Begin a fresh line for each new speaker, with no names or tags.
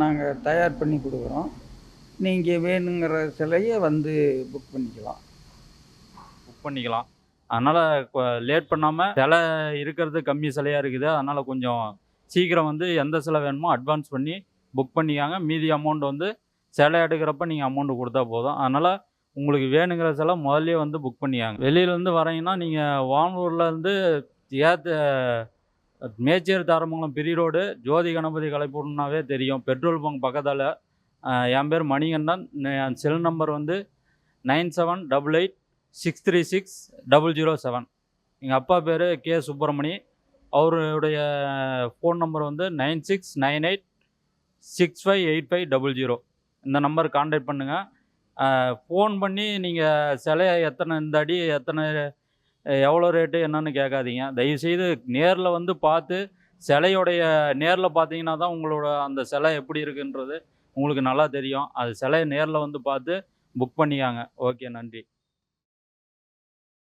நாங்கள் தயார் பண்ணி கொடுக்குறோம். நீங்கள் வேணுங்கிற சிலையை வந்து புக் பண்ணிக்கலாம்.
புக் பண்ணிக்கலாம். அதனால் லேட் பண்ணாமல், சிலை இருக்கிறது கம்மி சிலையாக இருக்குது. அதனால் கொஞ்சம் சீக்கிரம் வந்து எந்த சிலை வேணுமோ அட்வான்ஸ் பண்ணி புக் பண்ணிக்காங்க. மீதி அமௌண்ட் வந்து சிலை எடுக்கிறப்ப நீங்கள் அமௌண்ட் கொடுத்தா போதும். அதனால் உங்களுக்கு வேணுங்கிற சிலை முதல்லயே வந்து புக் பண்ணிக்காங்க. வெளியிலேருந்து வரீங்கன்னா நீங்கள் வானூர்லேருந்து ஏற்ற மேச்சேரி தாரமங்கலம் பெரிய ரோடு ஜோதி கணபதி கலைப்பூர்னாவே தெரியும். பெட்ரோல் பங்க் பக்கத்தில். என் பேர் மணிகண்டன். என் செல் நம்பர் வந்து 9788636007. எங்கள் அப்பா பேர் கே சுப்பிரமணி. அவருடைய ஃபோன் நம்பர் வந்து 9698658500. இந்த நம்பர் கான்டாக்ட் பண்ணுங்கள். ஃபோன் பண்ணி நீங்கள் சிலைய இந்த அடி எவ்வளோ ரேட்டு என்னன்னு கேட்காதீங்க. தயவுசெய்து நேரில் வந்து பார்த்து சிலையுடைய நேரில் பார்த்தீங்கன்னா தான் உங்களோட அந்த சிலை எப்படி இருக்குன்றது உங்களுக்கு நல்லா தெரியும். அது சிலைய நேரில் வந்து பார்த்து புக் பண்ணிக்காங்க. ஓகே, நன்றி.